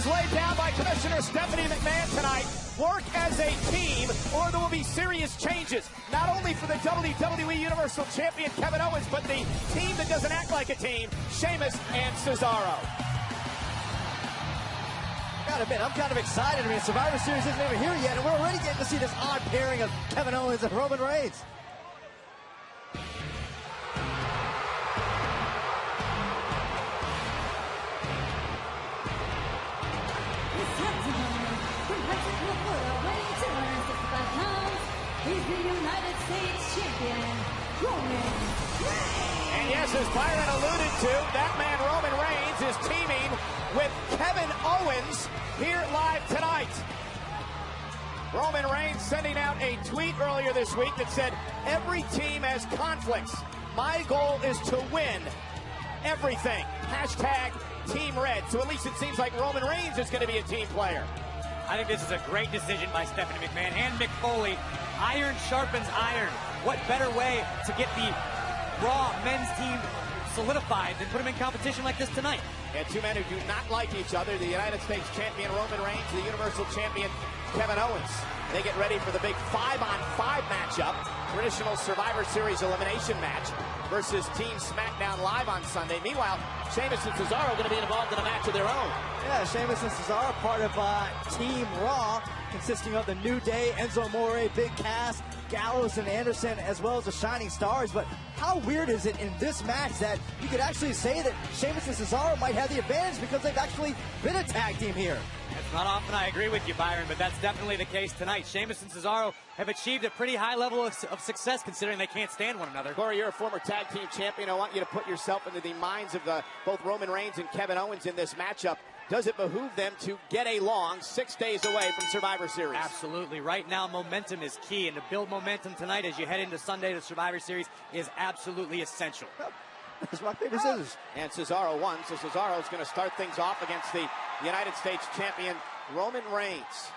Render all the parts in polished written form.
is laid down by Commissioner Stephanie McMahon tonight. Work as a team, or there will be serious changes. Not only for the WWE Universal Champion Kevin Owens, but the team that doesn't act like a team, Sheamus and Cesaro. Gotta admit, I'm kind of excited. I mean, Survivor Series isn't even here yet, and we're already getting to see this odd pairing of Kevin Owens and Roman Reigns. He's the United States Champion, Roman Reigns. And yes, as Byron alluded to, that man Roman Reigns is teaming with Kevin Owens here live tonight. Roman Reigns sending out a tweet earlier this week that said, every team has conflicts. My goal is to win everything. Hashtag Team Red. So at least it seems like Roman Reigns is going to be a team player. I think this is a great decision by Stephanie McMahon and Mick Foley. Iron sharpens iron. What better way to get the Raw men's team solidified than put them in competition like this tonight? And two men who do not like each other, the United States Champion Roman Reigns, the Universal Champion Kevin Owens. They get ready for the big 5-on-5 matchup, traditional Survivor Series elimination match versus Team SmackDown Live on Sunday. Meanwhile, Sheamus and Cesaro are going to be involved in a match of their own. Yeah, Sheamus and Cesaro part of Team Raw, consisting of the New Day, Enzo Amore, Big Cass, Gallows, and Anderson, as well as the Shining Stars. But how weird is it in this match that you could actually say that Sheamus and Cesaro might have the advantage because they've actually been a tag team here? It's not often I agree with you, Byron, but that's definitely the case tonight. Sheamus and Cesaro have achieved a pretty high level of success considering they can't stand one another. Corey, you're a former tag team champion. I want you to put yourself into the minds of both Roman Reigns and Kevin Owens in this matchup. Does it behoove them to get along 6 days away from Survivor Series? Absolutely. Right now, momentum is key, and to build momentum tonight as you head into Sunday to Survivor Series is absolutely essential. It's rock, paper, scissors. And Cesaro won, so Cesaro is going to start things off against the United States Champion Roman Reigns.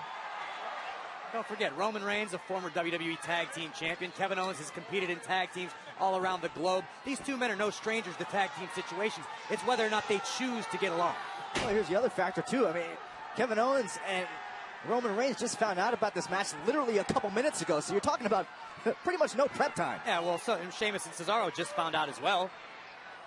Don't forget, Roman Reigns, a former WWE Tag Team Champion. Kevin Owens has competed in tag teams all around the globe. These two men are no strangers to tag team situations. It's whether or not they choose to get along. Well, here's the other factor, too. I mean, Kevin Owens and Roman Reigns just found out about this match literally a couple minutes ago, so you're talking about pretty much no prep time. Yeah, well, so Sheamus and Cesaro just found out as well.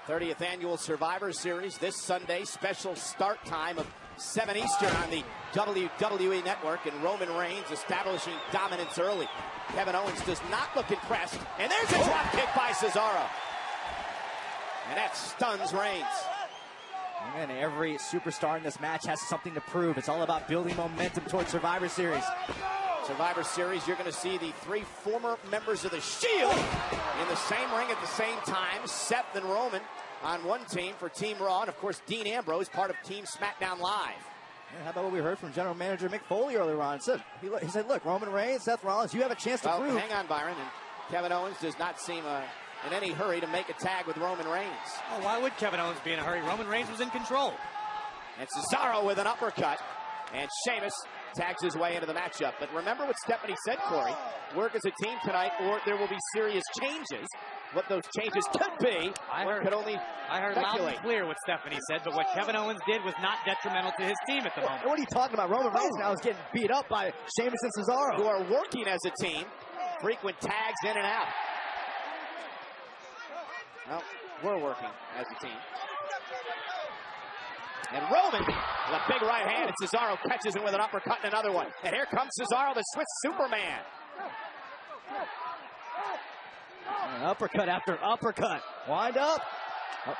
30th Annual Survivor Series this Sunday, special start time of 7 Eastern on the WWE Network, and Roman Reigns establishing dominance early. Kevin Owens does not look impressed, and there's a drop kick by Cesaro. And that stuns Reigns. And every superstar in this match has something to prove. It's all about building momentum towards Survivor Series. Survivor Series, you're going to see the three former members of the Shield in the same ring at the same time. Seth and Roman on one team for Team Raw, and of course Dean Ambrose, part of Team SmackDown Live. Yeah, how about what we heard from General Manager Mick Foley earlier on? He said, look, Roman Reigns, Seth Rollins, you have a chance to prove. Hang on, Byron. And Kevin Owens does not seem in any hurry to make a tag with Roman Reigns. Well, why would Kevin Owens be in a hurry? Roman Reigns was in control. And Cesaro with an uppercut. And Sheamus tags his way into the matchup. But remember what Stephanie said, Corey. Work as a team tonight, or there will be serious changes. What those changes could be, I heard loud and clear what Stephanie said, but what Kevin Owens did was not detrimental to his team at the moment. What are you talking about? Roman Reigns now is getting beat up by Sheamus and Cesaro, who are working as a team. Frequent tags in and out. Well, we're working as a team. And Roman with a big right hand, and Cesaro catches him with an uppercut and another one. And here comes Cesaro, the Swiss Superman. And uppercut after uppercut. Wind up. Oh.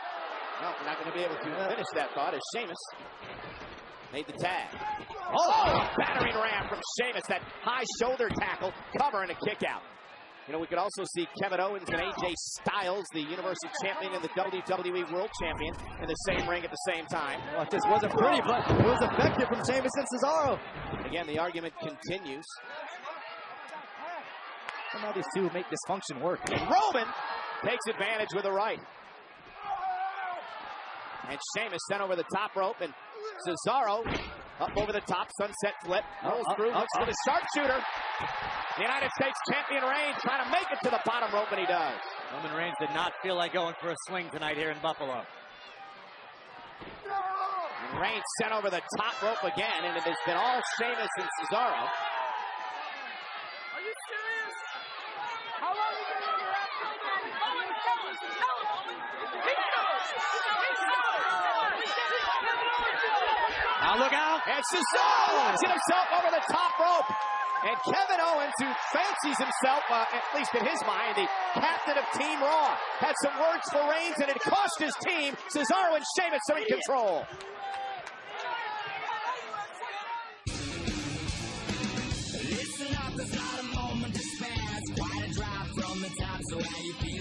No, we're not going to be able to finish that thought as Sheamus made the tag. Oh, battering ram from Sheamus. That high shoulder tackle, cover, and a kick out. You know, we could also see Kevin Owens and AJ Styles, the Universal Champion and the WWE World Champion, in the same ring at the same time. Well, this wasn't pretty, but it was effective from Sheamus and Cesaro. Again, the argument continues. Somehow these two make this function work. And Roman takes advantage with a right. And Sheamus sent over the top rope, and Cesaro up over the top, sunset flip, rolls through, looks for the sharpshooter. The United States Champion Reigns trying to make it to the bottom rope, and he does. Roman Reigns did not feel like going for a swing tonight here in Buffalo. And Reigns sent over the top rope again, and it has been all Sheamus and Cesaro. Are you serious? How long are you going to wrap this? Owens, tell us. Now look out. And Cesaro launching himself over the top rope. And Kevin Owens, who fancies himself, at least in his mind, the captain of Team Raw, had some words for Reigns, and it cost his team. Cesaro and Sheamus are in control.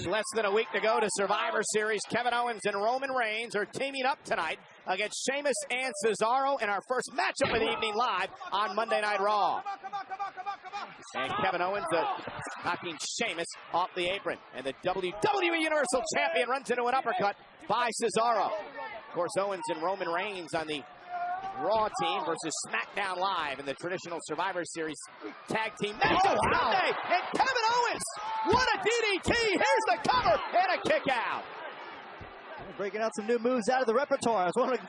Less than a week to go to Survivor Series. Kevin Owens and Roman Reigns are teaming up tonight against Sheamus and Cesaro in our first matchup of the evening live on Monday Night Raw. And Kevin Owens knocking Sheamus off the apron. And the WWE Universal Champion runs into an uppercut by Cesaro. Of course, Owens and Roman Reigns on the Raw team versus SmackDown Live in the traditional Survivor Series tag team match on Sunday. And Kevin Owens, what a DDT! Here's the cover and a kick out. Breaking out some new moves out of the repertoire. I was wondering.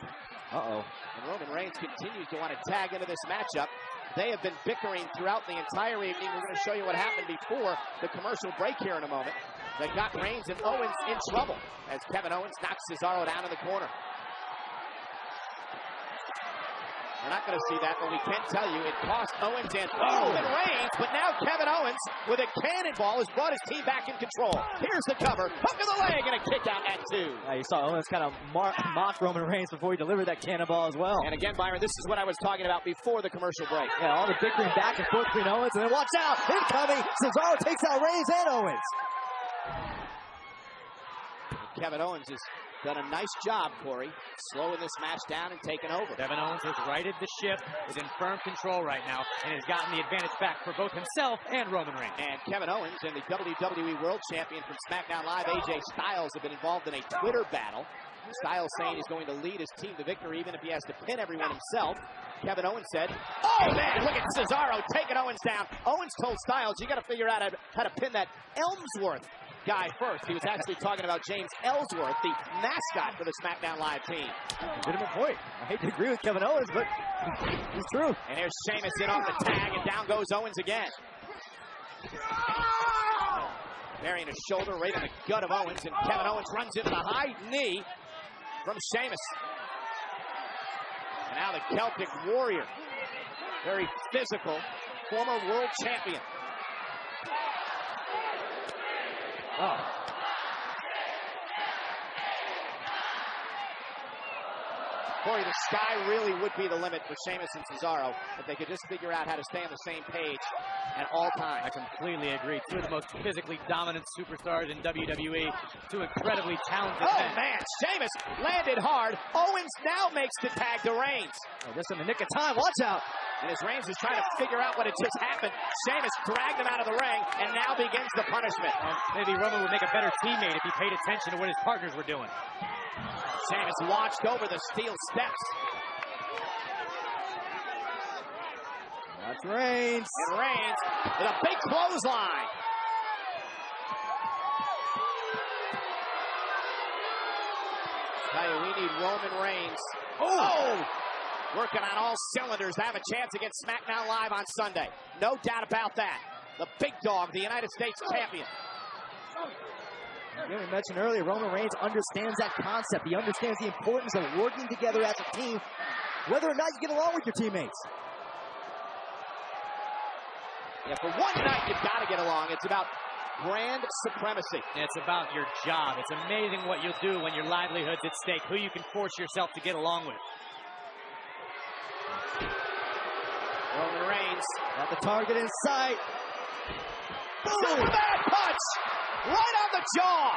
And Roman Reigns continues to want to tag into this matchup. They have been bickering throughout the entire evening. We're going to show you what happened before the commercial break here in a moment. That got Reigns and Owens in trouble as Kevin Owens knocks Cesaro down in the corner. We're not going to see that, but we can tell you it cost Owens and Roman Reigns, but now Kevin Owens with a cannonball has brought his team back in control. Here's the cover, hook of the leg, and a kick out at 2. You saw Owens kind of mock Roman Reigns before he delivered that cannonball as well. And again, Byron, this is what I was talking about before the commercial break. Yeah, all the bickering back and forth between Owens, and then watch out, incoming, Cesaro takes out Reigns and Owens. Kevin Owens has done a nice job, Corey, slowing this match down and taking over. Kevin Owens has righted the ship, is in firm control right now, and has gotten the advantage back for both himself and Roman Reigns. And Kevin Owens and the WWE World Champion from SmackDown Live, AJ Styles, have been involved in a Twitter battle. Styles saying he's going to lead his team to victory even if he has to pin everyone himself. Kevin Owens said, oh man, look at Cesaro taking Owens down. Owens told Styles, you got to figure out how to pin that Elmsworth guy first. He was actually talking about James Ellsworth, the mascot for the SmackDown Live team. Legitimate point. I hate to agree with Kevin Owens, but it's true. And here's Sheamus in off the tag, and down goes Owens again. Burying his shoulder right in the gut of Owens, and Kevin Owens runs into the high knee from Sheamus. And now the Celtic Warrior, very physical, former world champion. Corey, the sky really would be the limit for Sheamus and Cesaro if they could just figure out how to stay on the same page at all times. I completely agree. Two of the most physically dominant superstars in WWE. Two incredibly talented men. Man, Sheamus landed hard. Owens now makes the tag to Reigns. Just in the nick of time, watch out. And as Reigns is trying to figure out what had just happened, Sheamus dragged him out of the ring, and now begins the punishment. Maybe Roman would make a better teammate if he paid attention to what his partners were doing. Sheamus watched over the steel steps. That's Reigns. And Reigns with a big clothesline. Tell you, we need Roman Reigns. Working on all cylinders to have a chance against SmackDown Live on Sunday. No doubt about that. The big dog, the United States champion. Again, we mentioned earlier, Roman Reigns understands that concept. He understands the importance of working together as a team, whether or not you get along with your teammates. Yeah, for one night, you've got to get along. It's about brand supremacy. It's about your job. It's amazing what you'll do when your livelihood's at stake, who you can force yourself to get along with. Roman Reigns got the target in sight. Superman punch right on the jaw.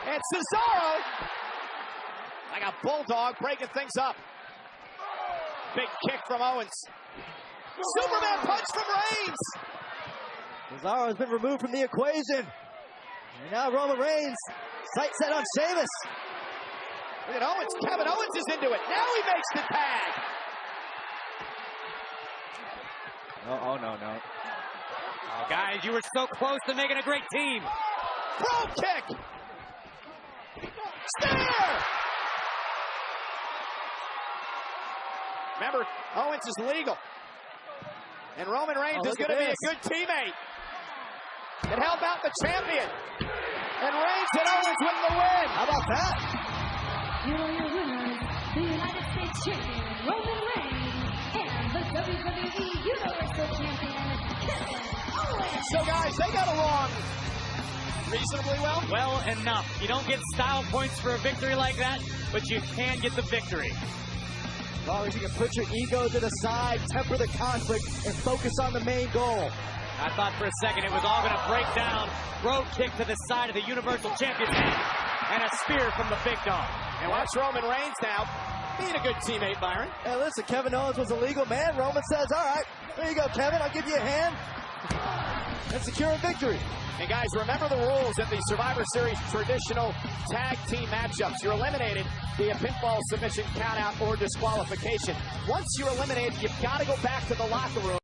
And Cesaro, like a bulldog, breaking things up. Big kick from Owens. Superman punch from Reigns. Cesaro has been removed from the equation. And now Roman Reigns, sight set on Sheamus. Look at Owens. Kevin Owens is into it. Now he makes the tag. Oh, no. Oh, guys, you were so close to making a great team. Pro kick. Stare. Remember, Owens is legal. And Roman Reigns is going to be a good teammate. It helped out the champion. And Reigns and Owens win the win. How about that? Here are your winners, the United States Champion, Roman Reigns, and the WWE Universal Champion, Kevin Owens. So, guys, they got along reasonably well. Well enough. You don't get style points for a victory like that, but you can get the victory. As long as you can put your ego to the side, temper the conflict, and focus on the main goal. I thought for a second it was all going to break down. Brogue kick to the side of the Universal Champion's head, and a spear from the big dog. And watch Roman Reigns now being a good teammate, Byron. Hey, listen, Kevin Owens was a legal man. Roman says, all right, there you go, Kevin. I'll give you a hand. And secure a victory. And guys, remember the rules in the Survivor Series traditional tag team matchups. You're eliminated via pinfall, submission, countout, or disqualification. Once you're eliminated, you've got to go back to the locker room.